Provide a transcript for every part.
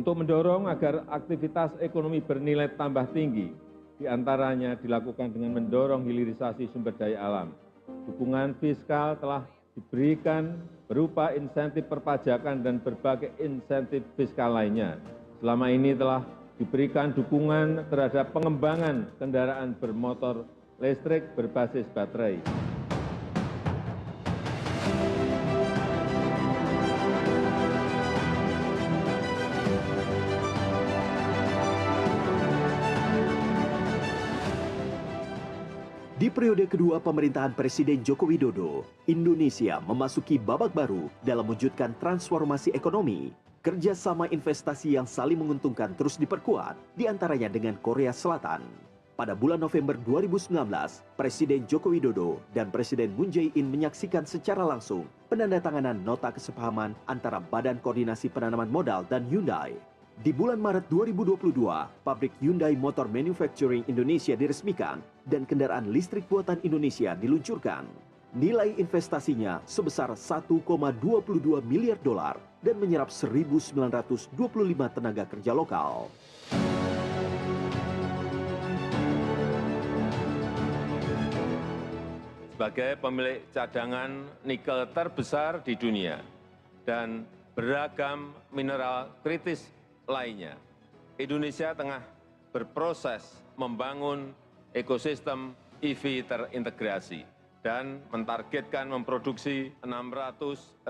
Untuk mendorong agar aktivitas ekonomi bernilai tambah tinggi, diantaranya dilakukan dengan mendorong hilirisasi sumber daya alam. Dukungan fiskal telah diberikan berupa insentif perpajakan dan berbagai insentif fiskal lainnya. Selama ini telah diberikan dukungan terhadap pengembangan kendaraan bermotor listrik berbasis baterai. Di periode kedua pemerintahan Presiden Joko Widodo, Indonesia memasuki babak baru dalam mewujudkan transformasi ekonomi. Kerjasama investasi yang saling menguntungkan terus diperkuat, diantaranya dengan Korea Selatan. Pada bulan November 2019, Presiden Joko Widodo dan Presiden Moon Jae-in menyaksikan secara langsung penandatanganan nota kesepahaman antara Badan Koordinasi Penanaman Modal dan Hyundai. Di bulan Maret 2022, pabrik Hyundai Motor Manufacturing Indonesia diresmikan dan kendaraan listrik buatan Indonesia diluncurkan. Nilai investasinya sebesar 1,22 miliar dolar dan menyerap 1.925 tenaga kerja lokal. Sebagai pemilik cadangan nikel terbesar di dunia dan beragam mineral kritis lainnya, Indonesia tengah berproses membangun ekosistem EV terintegrasi dan mentargetkan memproduksi 600.000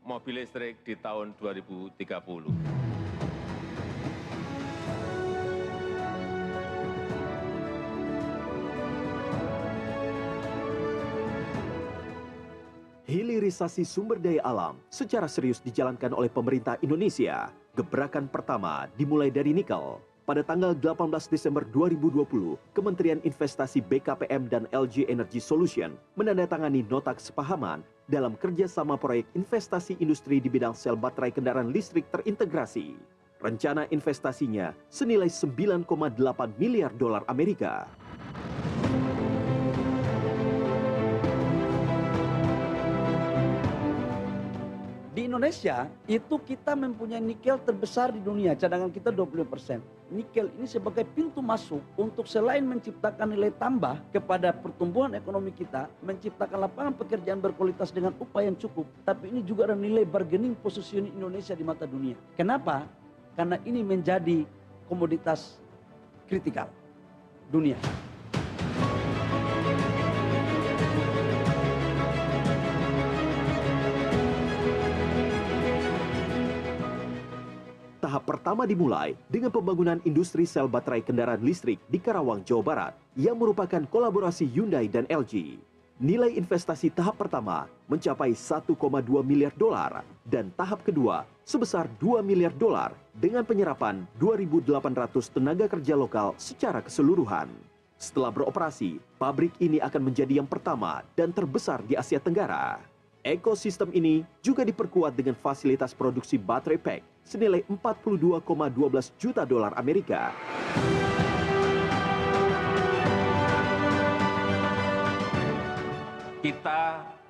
mobil listrik di tahun 2030. Hilirisasi sumber daya alam secara serius dijalankan oleh pemerintah Indonesia. Gebrakan pertama dimulai dari nikel. Pada tanggal 18 Desember 2020, Kementerian Investasi BKPM dan LG Energy Solution menandatangani nota kesepahaman dalam kerjasama proyek investasi industri di bidang sel baterai kendaraan listrik terintegrasi. Rencana investasinya senilai 9,8 miliar dolar Amerika. Di Indonesia, itu kita mempunyai nikel terbesar di dunia, cadangan kita 20%. Nikel ini sebagai pintu masuk untuk selain menciptakan nilai tambah kepada pertumbuhan ekonomi kita, menciptakan lapangan pekerjaan berkualitas dengan upah yang cukup, tapi ini juga ada nilai bargaining positioning Indonesia di mata dunia. Kenapa? Karena ini menjadi komoditas kritikal dunia. Tahap pertama dimulai dengan pembangunan industri sel baterai kendaraan listrik di Karawang, Jawa Barat yang merupakan kolaborasi Hyundai dan LG. Nilai investasi tahap pertama mencapai 1,2 miliar dolar dan tahap kedua sebesar 2 miliar dolar dengan penyerapan 2.800 tenaga kerja lokal secara keseluruhan. Setelah beroperasi, pabrik ini akan menjadi yang pertama dan terbesar di Asia Tenggara. Ekosistem ini juga diperkuat dengan fasilitas produksi baterai pack senilai 42,12 juta dolar Amerika. Kita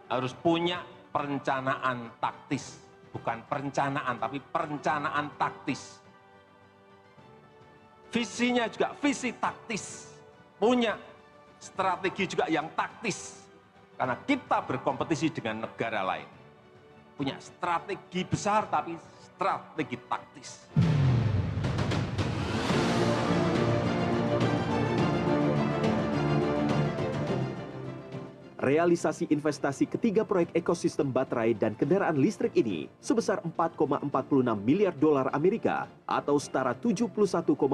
harus punya perencanaan taktis, bukan perencanaan tapi perencanaan taktis. Visinya juga visi taktis, punya strategi juga yang taktis. Karena kita berkompetisi dengan negara lain. Punya strategi besar tapi strategi taktis. Realisasi investasi ketiga proyek ekosistem baterai dan kendaraan listrik ini sebesar 4,46 miliar dolar Amerika atau setara 71,36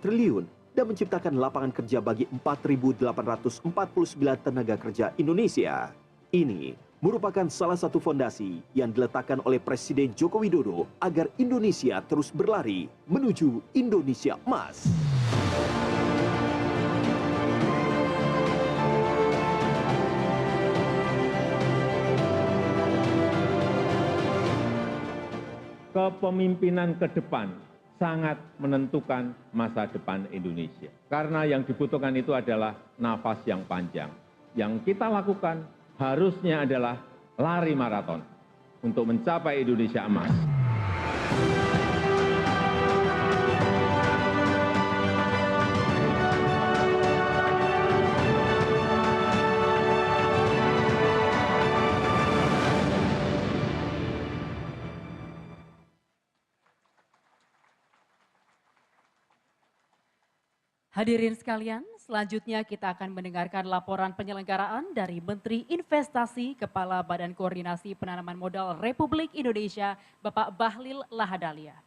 triliun dan menciptakan lapangan kerja bagi 4.849 tenaga kerja Indonesia. Ini merupakan salah satu fondasi yang diletakkan oleh Presiden Joko Widodo agar Indonesia terus berlari menuju Indonesia Emas. Kepemimpinan ke depan sangat menentukan masa depan Indonesia. Karena yang dibutuhkan itu adalah nafas yang panjang. Yang kita lakukan harusnya adalah lari maraton untuk mencapai Indonesia Emas. Hadirin sekalian, selanjutnya kita akan mendengarkan laporan penyelenggaraan dari Menteri Investasi Kepala Badan Koordinasi Penanaman Modal Republik Indonesia, Bapak Bahlil Lahadalia.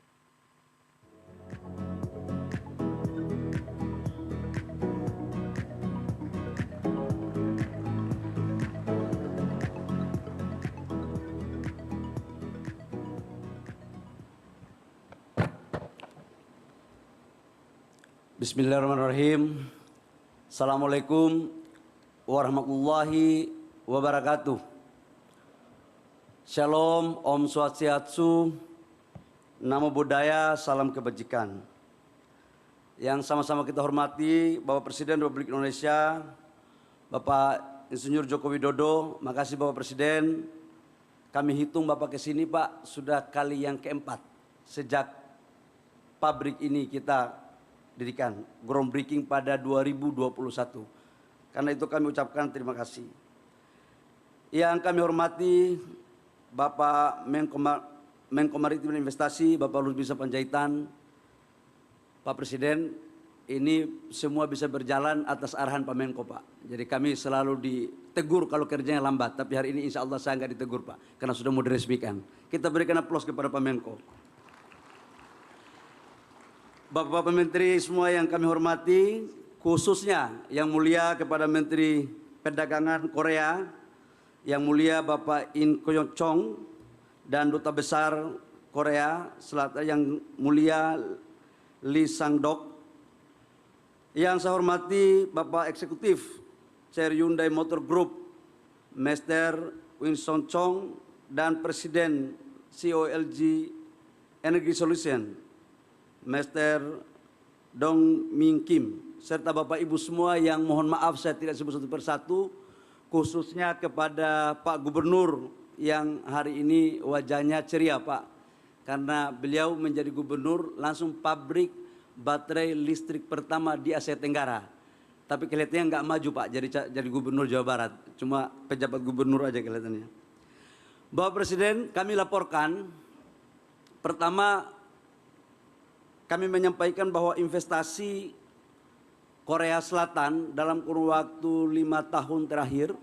Bismillahirrahmanirrahim. Assalamualaikum warahmatullahi wabarakatuh. Shalom, Om Swastiastu, Namo Buddhaya, salam kebajikan. Yang sama-sama kita hormati Bapak Presiden Republik Indonesia, Bapak Insinyur Joko Widodo. Makasih Bapak Presiden. Kami hitung Bapak kesini Pak, sudah kali yang keempat sejak pabrik ini kita dirikan, groundbreaking pada 2021. Karena itu kami ucapkan terima kasih. Yang kami hormati Bapak Menko Maritim dan Investasi, Bapak Luhut Binsar Panjaitan, Pak Presiden, ini semua bisa berjalan atas arahan Pak Menko Pak. Jadi kami selalu ditegur kalau kerjanya lambat, tapi hari ini insya Allah saya nggak ditegur Pak, karena sudah mau diresmikan. Kita berikan aplaus kepada Pak Menko. Bapak-Bapak Menteri semua yang kami hormati, khususnya yang mulia kepada Menteri Perdagangan Korea, yang mulia Bapak In Koyon Chong dan Duta Besar Korea Selatan yang mulia Lee Sang-dok, yang saya hormati Bapak Eksekutif Chair Hyundai Motor Group, Mr. Winston Chong, dan Presiden CEO LG Energy Solution, Mr. Dong Min Kim, serta Bapak Ibu semua yang mohon maaf saya tidak sebut satu persatu, khususnya kepada Pak Gubernur yang hari ini wajahnya ceria Pak, karena beliau menjadi gubernur langsung pabrik baterai listrik pertama di Asia Tenggara. Tapi kelihatannya nggak maju Pak jadi gubernur Jawa Barat, cuma pejabat gubernur aja kelihatannya. Bapak Presiden, kami laporkan, pertama kami menyampaikan bahwa investasi Korea Selatan dalam kurun waktu 5 tahun terakhir,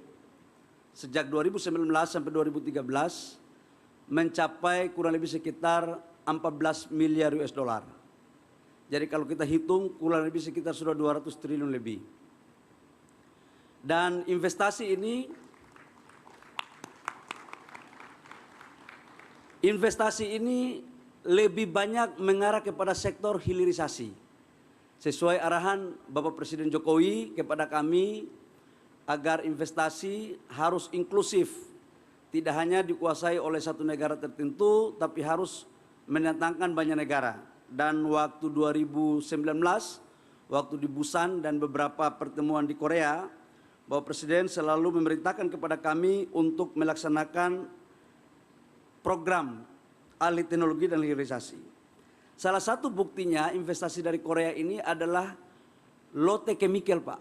sejak 2019 sampai 2013, mencapai kurang lebih sekitar 14 miliar US dollar. Jadi kalau kita hitung kurang lebih sekitar sudah 200 triliun lebih. Dan investasi ini lebih banyak mengarah kepada sektor hilirisasi. Sesuai arahan Bapak Presiden Jokowi kepada kami agar investasi harus inklusif. Tidak hanya dikuasai oleh satu negara tertentu, tapi harus mendatangkan banyak negara. Dan waktu 2019, waktu di Busan dan beberapa pertemuan di Korea, Bapak Presiden selalu memerintahkan kepada kami untuk melaksanakan program ahli teknologi dan hilirisasi. Salah satu buktinya investasi dari Korea ini adalah Lotte Chemical Pak.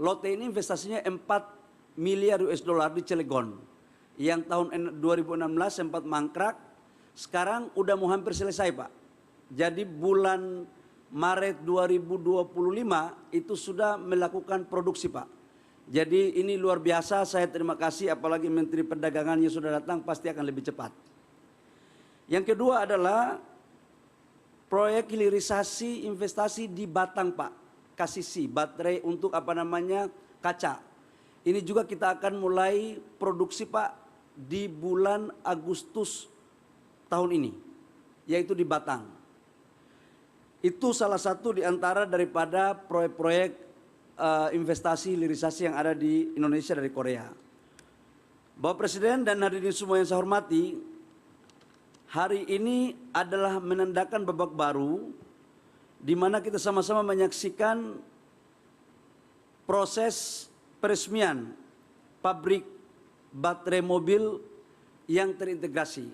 Lotte ini investasinya 4 miliar US dollar di Cilegon. Yang tahun 2016 sempat mangkrak, sekarang udah mau hampir selesai Pak. Jadi bulan Maret 2025 itu sudah melakukan produksi Pak. Jadi ini luar biasa, saya terima kasih, apalagi Menteri Perdagangannya sudah datang, pasti akan lebih cepat. Yang kedua adalah proyek hilirisasi investasi di Batang Pak, KCC, baterai untuk kaca. Ini juga kita akan mulai produksi Pak di bulan Agustus tahun ini, yaitu di Batang. Itu salah satu di antara daripada proyek-proyek investasi hilirisasi yang ada di Indonesia dari Korea. Bapak Presiden dan hadirin semua yang saya hormati, hari ini adalah menandakan babak baru di mana kita sama-sama menyaksikan proses peresmian pabrik baterai mobil yang terintegrasi.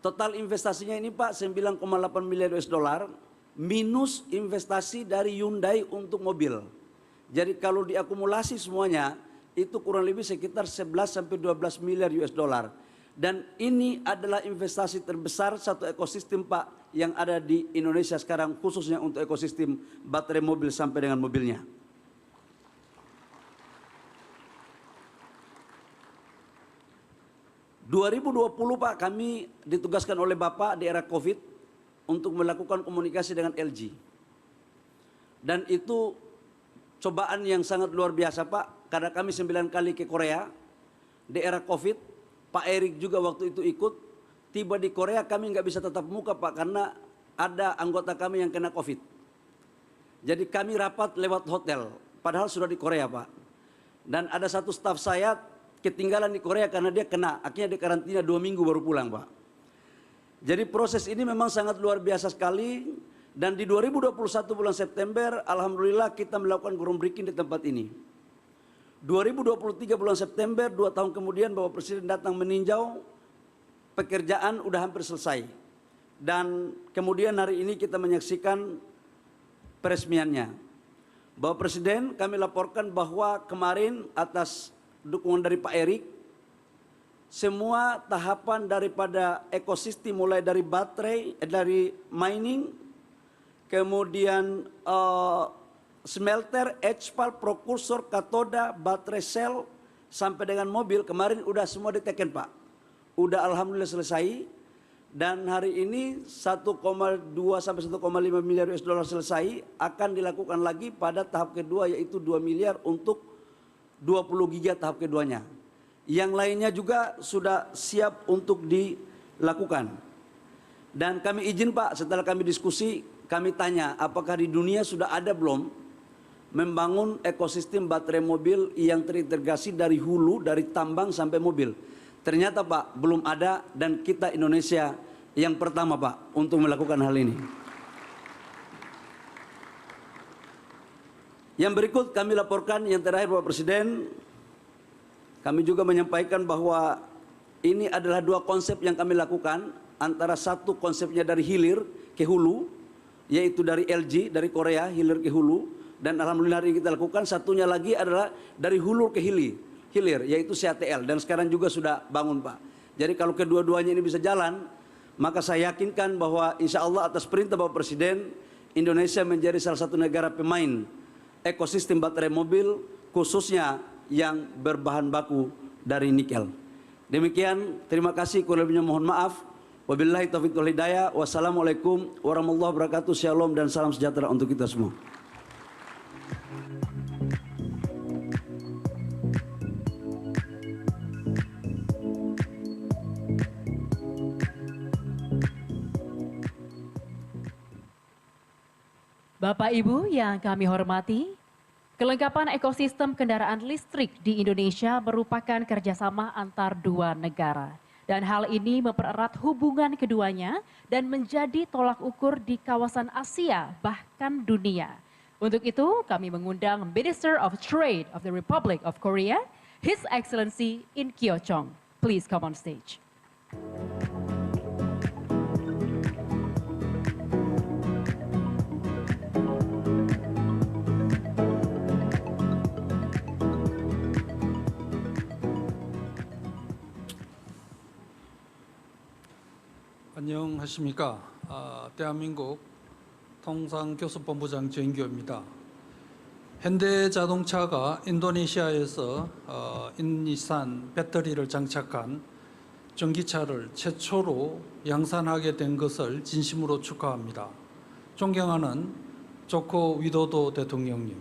Total investasinya ini Pak 9,8 miliar US dollar minus investasi dari Hyundai untuk mobil. Jadi kalau diakumulasi semuanya itu kurang lebih sekitar 11 sampai 12 miliar US dollar. Dan ini adalah investasi terbesar satu ekosistem Pak yang ada di Indonesia sekarang, khususnya untuk ekosistem baterai mobil sampai dengan mobilnya. Pak, kami ditugaskan oleh Bapak di era COVID untuk melakukan komunikasi dengan LG. Dan itu cobaan yang sangat luar biasa Pak, karena kami 9 kali ke Korea di era COVID. Pak Erik juga waktu itu ikut. Tiba di Korea kami nggak bisa tatap muka Pak, karena ada anggota kami yang kena COVID. Jadi kami rapat lewat hotel, padahal sudah di Korea Pak. Dan ada satu staf saya ketinggalan di Korea karena dia kena, akhirnya di karantina 2 minggu baru pulang Pak. Jadi proses ini memang sangat luar biasa sekali. Dan di 2021 bulan September, alhamdulillah kita melakukan groundbreaking di tempat ini. 2023 bulan September, 2 tahun kemudian Bapak Presiden datang meninjau, pekerjaan udah hampir selesai. Dan kemudian hari ini kita menyaksikan peresmiannya. Bapak Presiden, kami laporkan bahwa kemarin atas dukungan dari Pak Erik, semua tahapan daripada ekosistem mulai dari baterai, dari mining, kemudian smelter, HPAL, prokursor, katoda, baterai sel, sampai dengan mobil, kemarin udah semua diteken Pak. Udah alhamdulillah selesai. Dan hari ini 1,2 sampai 1,5 miliar US dollar selesai, akan dilakukan lagi pada tahap kedua yaitu 2 miliar untuk 20 giga tahap keduanya. Yang lainnya juga sudah siap untuk dilakukan. Dan kami izin Pak, setelah kami diskusi, kami tanya apakah di dunia sudah ada belum membangun ekosistem baterai mobil yang terintegrasi dari hulu, dari tambang sampai mobil. Ternyata Pak, belum ada, dan kita Indonesia yang pertama Pak untuk melakukan hal ini. Yang berikut kami laporkan, yang terakhir Bapak Presiden, kami juga menyampaikan bahwa ini adalah 2 konsep yang kami lakukan. Antara satu konsepnya dari hilir ke hulu, yaitu dari LG, dari Korea, hilir ke hulu. Dan alhamdulillah hari ini kita lakukan. Satunya lagi adalah dari hulu ke hilir, yaitu CATL. Dan sekarang juga sudah bangun Pak. Jadi kalau kedua-duanya ini bisa jalan, maka saya yakinkan bahwa insya Allah atas perintah Bapak Presiden, Indonesia menjadi salah satu negara pemain ekosistem baterai mobil, khususnya yang berbahan baku dari nikel. Demikian, terima kasih, kurang lebihnya mohon maaf. Wabillahi taufiq wal hidayah. Wassalamualaikum warahmatullahi wabarakatuh. Shalom dan salam sejahtera untuk kita semua. Bapak Ibu yang kami hormati, kelengkapan ekosistem kendaraan listrik di Indonesia merupakan kerjasama antar 2 negara. Dan hal ini mempererat hubungan keduanya dan menjadi tolak ukur di kawasan Asia bahkan dunia. Untuk itu kami mengundang Minister of Trade of the Republic of Korea, His Excellency In Kyo-chong. Please come on stage. 안녕하십니까. 대한민국 통상교섭본부장 정인교입니다. 현대자동차가 인도네시아에서 인니산 배터리를 장착한 전기차를 최초로 양산하게 된 것을 진심으로 축하합니다. 존경하는 조코 위도도 대통령님,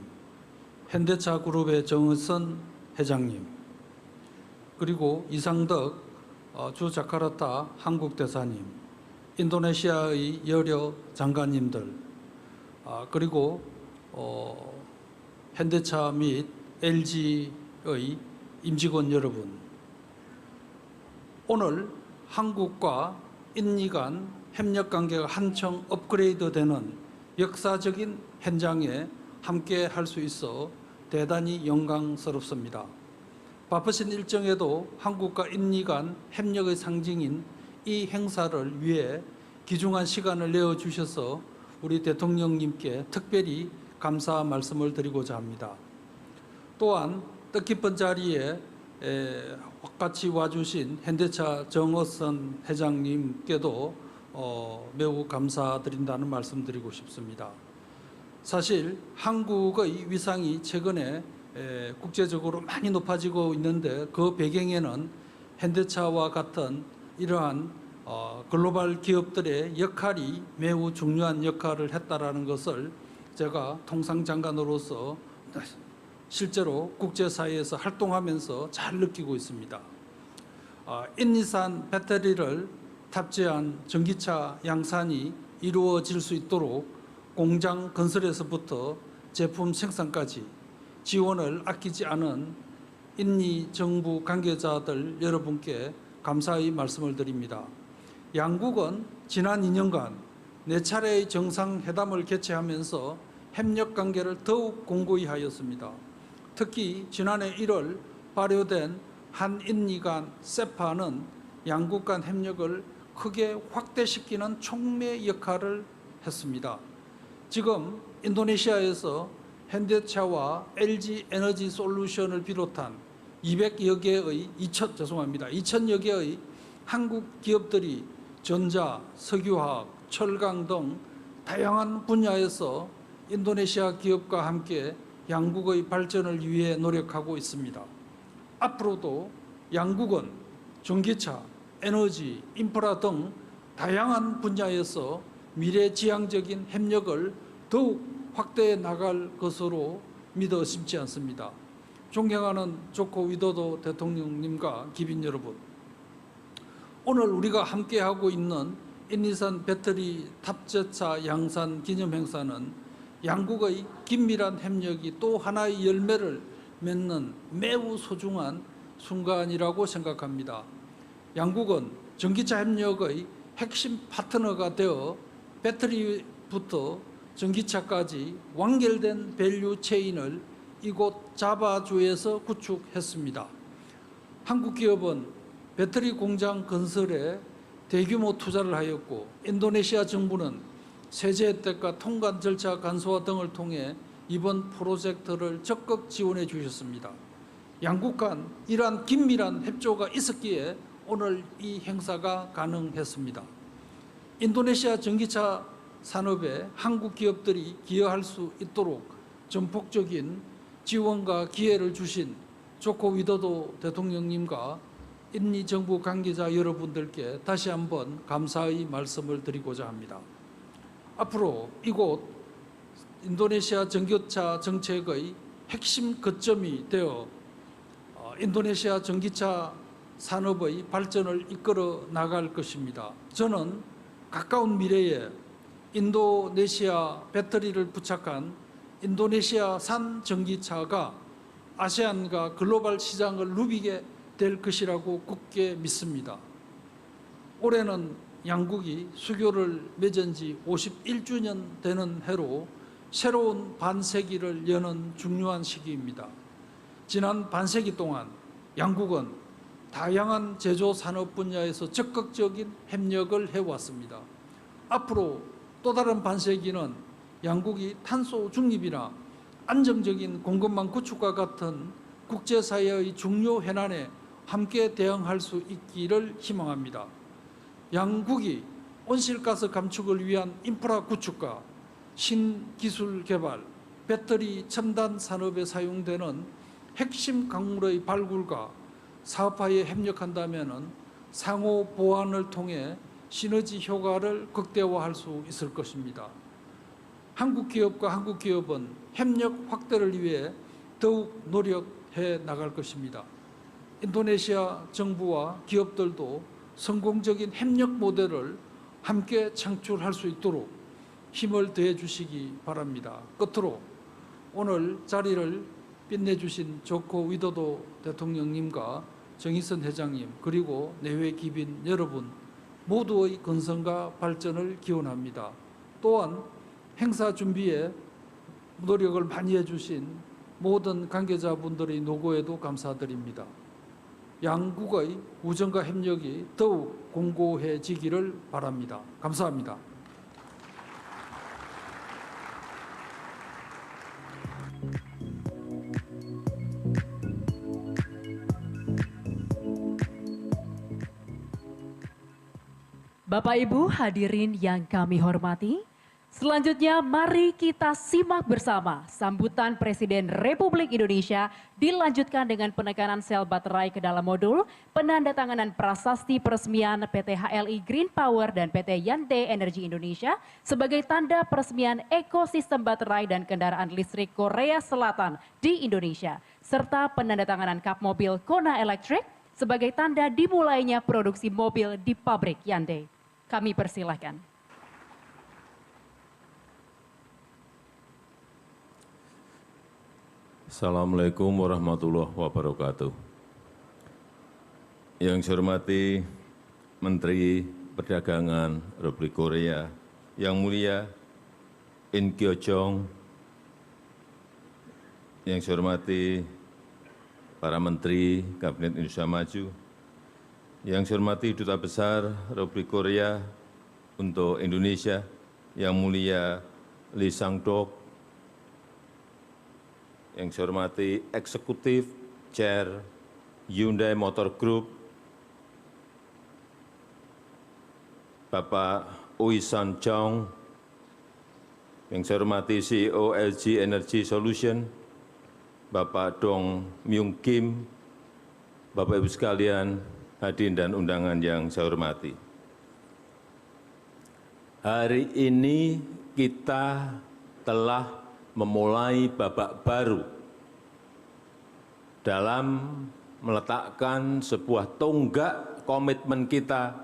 현대차 그룹의 정의선 회장님, 그리고 이상덕 주 자카르타 한국 대사님, 인도네시아의 여러 장관님들, 그리고 현대차 및 LG의 임직원 여러분, 오늘 한국과 인니 간 협력관계가 한층 업그레이드되는 역사적인 현장에 함께 할 수 있어 대단히 영광스럽습니다. 바쁘신 일정에도 한국과 인니 간 협력의 상징인 이 행사를 위해 귀중한 시간을 내어주셔서 우리 대통령님께 특별히 감사 말씀을 드리고자 합니다. 또한 뜻깊은 자리에 같이 와주신 현대차 정어선 회장님께도 매우 감사드린다는 말씀드리고 싶습니다. 사실 한국의 위상이 최근에 국제적으로 많이 높아지고 있는데 그 배경에는 현대차와 같은 이러한 글로벌 기업들의 역할이 매우 중요한 역할을 했다라는 것을 제가 통상장관으로서 실제로 국제사회에서 활동하면서 잘 느끼고 있습니다. 인니산 배터리를 탑재한 전기차 양산이 이루어질 수 있도록 공장 건설에서부터 제품 생산까지 지원을 아끼지 않은 인니 정부 관계자들 여러분께 감사의 말씀을 드립니다. 양국은 지난 2년간 4차례의 정상회담을 개최하면서 협력 관계를 더욱 공고히 하였습니다. 특히 지난해 1월 발효된 한인니 간 세파는 양국 간 협력을 크게 확대시키는 촉매 역할을 했습니다. 지금 인도네시아에서 현대차와 LG 에너지 솔루션을 비롯한 200여 개의 2,000여 개의 한국 기업들이 전자, 석유화학, 철강 등 다양한 분야에서 인도네시아 기업과 함께 양국의 발전을 위해 노력하고 있습니다. 앞으로도 양국은 전기차, 에너지, 인프라 등 다양한 분야에서 미래지향적인 협력을 더욱 확대해 나갈 것으로 믿어 심지 않습니다. 존경하는 조코 위도도 대통령님과 기빈 여러분, 오늘 우리가 함께하고 있는 인니산 배터리 탑재차 양산 기념행사는 양국의 긴밀한 협력이 또 하나의 열매를 맺는 매우 소중한 순간이라고 생각합니다. 양국은 전기차 협력의 핵심 파트너가 되어 배터리부터 전기차까지 완결된 밸류 체인을 이곳 자바주에서 구축했습니다. 한국 기업은 배터리 공장 건설에 대규모 투자를 하였고, 인도네시아 정부는 세제 혜택과 통관 절차 간소화 등을 통해 이번 프로젝트를 적극 지원해 주셨습니다. 양국 간 이러한 긴밀한 협조가 있었기에 오늘 이 행사가 가능했습니다. 인도네시아 전기차 산업에 한국 기업들이 기여할 수 있도록 전폭적인 지원과 기회를 주신 조코 위도도 대통령님과 인니 정부 관계자 여러분들께 다시 한번 감사의 말씀을 드리고자 합니다. 앞으로 이곳 인도네시아 전기차 정책의 핵심 거점이 되어 인도네시아 전기차 산업의 발전을 이끌어 나갈 것입니다. 저는 가까운 미래에 인도네시아 배터리를 부착한 인도네시아산 전기차가 아세안과 글로벌 시장을 누비게 될 것이라고 굳게 믿습니다. 올해는 양국이 수교를 맺은 지 51주년 되는 해로 새로운 반세기를 여는 중요한 시기입니다. 지난 반세기 동안 양국은 다양한 제조 산업 분야에서 적극적인 협력을 해왔습니다. 앞으로 또 다른 반세기는 양국이 탄소 중립이나 안정적인 공급망 구축과 같은 국제사회의 중요 현안에 함께 대응할 수 있기를 희망합니다. 양국이 온실가스 감축을 위한 인프라 구축과 신기술 개발, 배터리 첨단 산업에 사용되는 핵심 광물의 발굴과 사업화에 협력한다면 상호 보완을 통해 시너지 효과를 극대화할 수 있을 것입니다. 한국 기업과 한국 기업은 협력 확대를 위해 더욱 노력해 나갈 것입니다. 인도네시아 정부와 기업들도 성공적인 협력 모델을 함께 창출할 수 있도록 힘을 더해 주시기 바랍니다. 끝으로 오늘 자리를 빛내주신 조코 위도도 대통령님과 정의선 회장님 그리고 내외 기빈 여러분 모두의 건강과 발전을 기원합니다. 또한 행사 준비에 노력을 많이 해주신 모든 관계자분들의 노고에도 감사드립니다. 양국의 우정과 협력이 더욱 공고해지기를 바랍니다. 감사합니다. Bapak Ibu hadirin yang kami hormati, selanjutnya mari kita simak bersama sambutan Presiden Republik Indonesia dilanjutkan dengan penekanan sel baterai ke dalam modul, penandatanganan prasasti peresmian PT HLI Green Power dan PT Yante Energi Indonesia sebagai tanda peresmian ekosistem baterai dan kendaraan listrik Korea Selatan di Indonesia, serta penandatanganan kap mobil Kona Electric sebagai tanda dimulainya produksi mobil di pabrik Yante. Kami persilahkan. Assalamualaikum warahmatullahi wabarakatuh. Yang saya hormati Menteri Perdagangan Republik Korea, Yang Mulia In Kyo Jong, yang saya hormati para Menteri Kabinet Indonesia Maju, yang saya hormati Duta Besar Republik Korea untuk Indonesia, Yang Mulia Lee Sang-dok, yang saya hormati Eksekutif Chair Hyundai Motor Group, Bapak Ui San Chong, yang saya hormati CEO LG Energy Solution, Bapak Dong Myung Kim, Bapak Ibu sekalian, hadirin dan undangan yang saya hormati. Hari ini kita telah memulai babak baru dalam meletakkan sebuah tonggak komitmen kita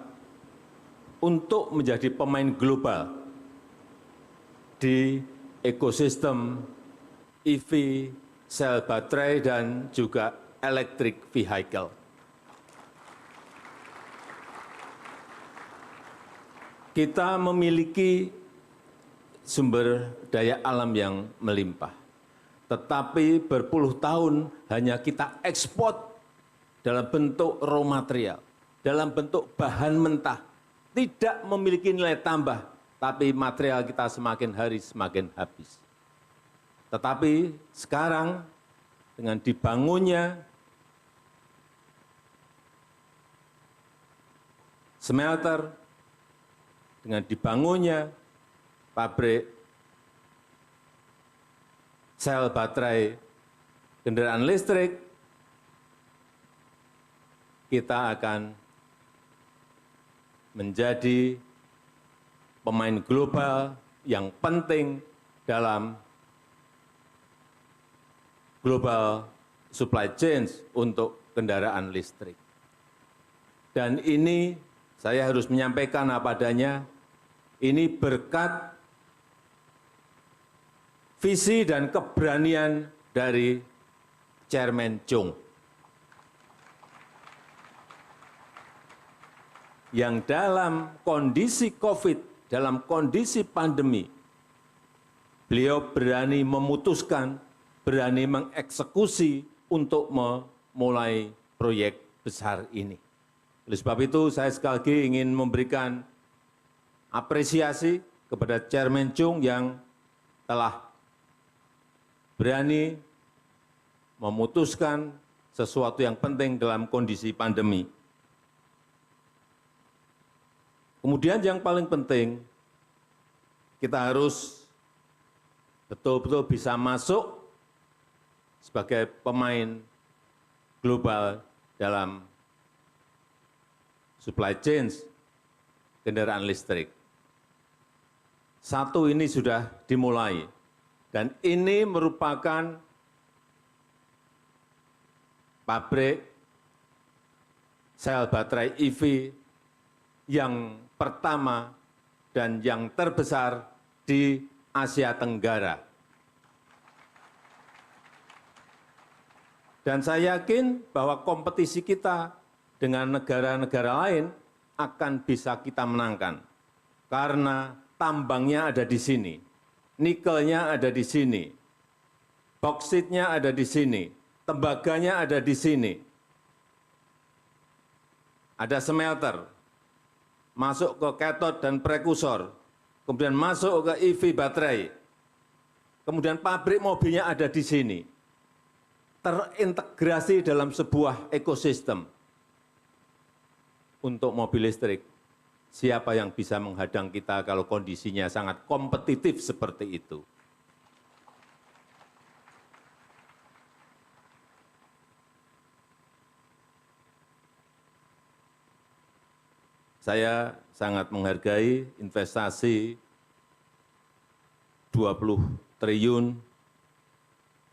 untuk menjadi pemain global di ekosistem EV, sel baterai, dan juga electric vehicle. Kita memiliki sumber daya alam yang melimpah, tetapi berpuluh tahun hanya kita ekspor dalam bentuk raw material, dalam bentuk bahan mentah, tidak memiliki nilai tambah, tapi material kita semakin hari semakin habis. Tetapi sekarang dengan dibangunnya smelter, dengan dibangunnya pabrik sel baterai kendaraan listrik, kita akan menjadi pemain global yang penting dalam global supply chain untuk kendaraan listrik. Dan ini saya harus menyampaikan apa adanya, ini berkat visi dan keberanian dari Chairman Chung, yang dalam kondisi COVID, dalam kondisi pandemi, beliau berani memutuskan, berani mengeksekusi untuk memulai proyek besar ini. Oleh sebab itu, saya sekali lagi ingin memberikan apresiasi kepada Chairman Chung yang telah berani memutuskan sesuatu yang penting dalam kondisi pandemi. Kemudian yang paling penting, kita harus betul-betul bisa masuk sebagai pemain global dalam supply chain kendaraan listrik. Satu ini sudah dimulai, dan ini merupakan pabrik sel baterai EV yang pertama dan yang terbesar di Asia Tenggara. Dan saya yakin bahwa kompetisi kita dengan negara-negara lain akan bisa kita menangkan, karena tambangnya ada di sini, nikelnya ada di sini, bauksit-nya ada di sini, tembaganya ada di sini, ada smelter, masuk ke kathode dan prekursor, kemudian masuk ke EV baterai, kemudian pabrik mobilnya ada di sini, terintegrasi dalam sebuah ekosistem untuk mobil listrik. siapa yang bisa menghadang kita kalau kondisinya sangat kompetitif seperti itu. Saya sangat menghargai investasi 20 triliun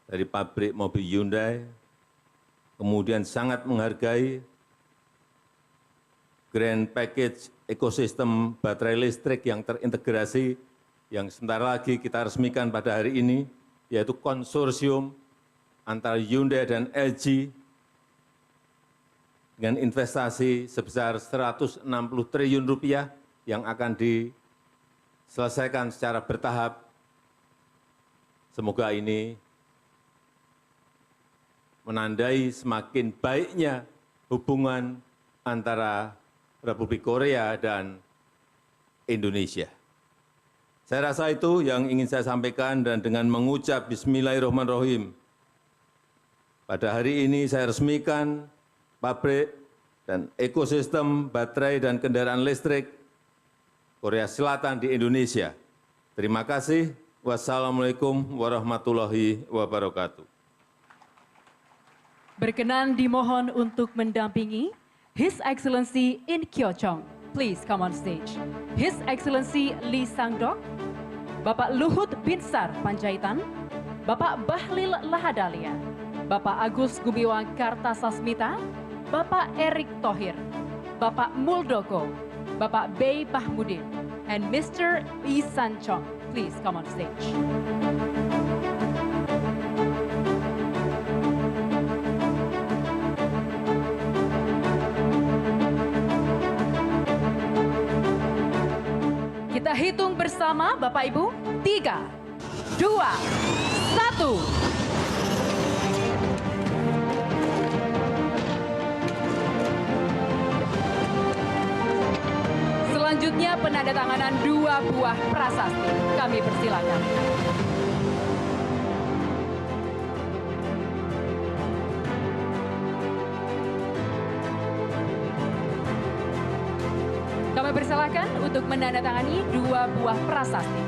dari pabrik mobil Hyundai, kemudian sangat menghargai grand package ekosistem baterai listrik yang terintegrasi yang sebentar lagi kita resmikan pada hari ini, yaitu konsorsium antara Hyundai dan LG dengan investasi sebesar 160 triliun rupiah yang akan diselesaikan secara bertahap. Semoga ini menandai semakin baiknya hubungan antara Republik Korea dan Indonesia. Saya rasa itu yang ingin saya sampaikan, dan dengan mengucap Bismillahirrahmanirrahim, pada hari ini saya resmikan pabrik dan ekosistem baterai dan kendaraan listrik Korea Selatan di Indonesia. Terima kasih. Wassalamualaikum warahmatullahi wabarakatuh. Berkenan dimohon untuk mendampingi His Excellency In Kyo-chong. Please come on stage. His Excellency Lee Sang-dok, Bapak Luhut Binsar Panjaitan, Bapak Bahlil Lahadalia, Bapak Agus Gumiwang Kartasasmita, Bapak Erick Thohir, Bapak Muldoko, Bapak Bey Bahmudin, and Mr. Lee San-chong. Please come on stage. Kita hitung bersama Bapak Ibu, 3, 2, 1. Selanjutnya penandatanganan 2 buah prasasti. Kami persilakan. Kami persilakan untuk menandatangani 2 buah prasasti.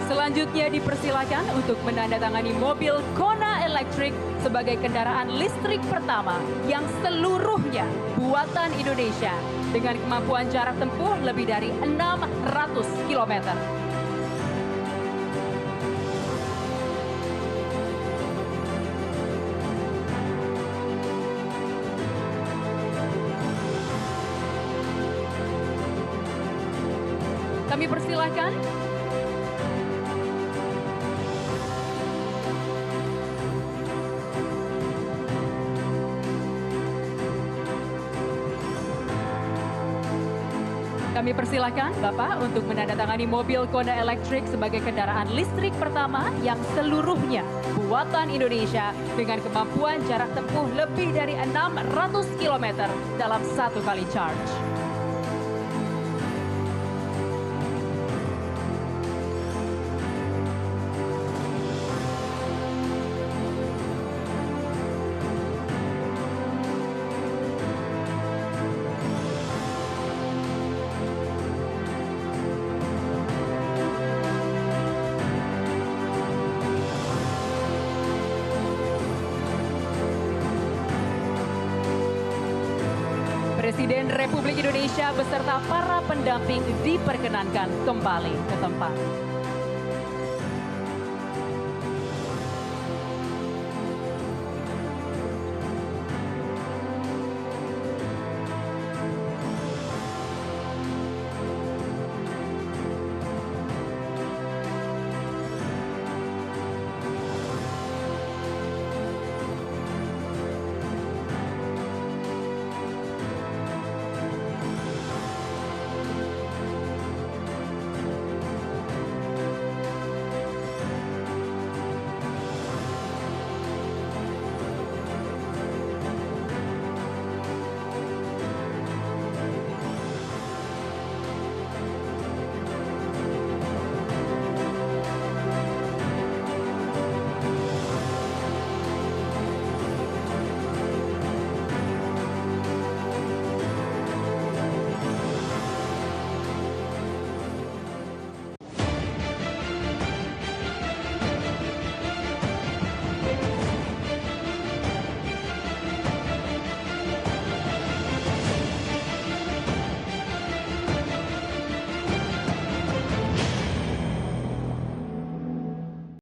Selanjutnya dipersilakan untuk menandatangani mobil Kona Electric sebagai kendaraan listrik pertama yang seluruhnya buatan Indonesia dengan kemampuan jarak tempuh lebih dari 600 km. Kami persilakan Kami persilakan Bapak untuk menandatangani mobil Kona Electric sebagai kendaraan listrik pertama yang seluruhnya buatan Indonesia dengan kemampuan jarak tempuh lebih dari 600 km dalam 1 kali charge. Presiden Republik Indonesia beserta para pendamping diperkenankan kembali ke tempat.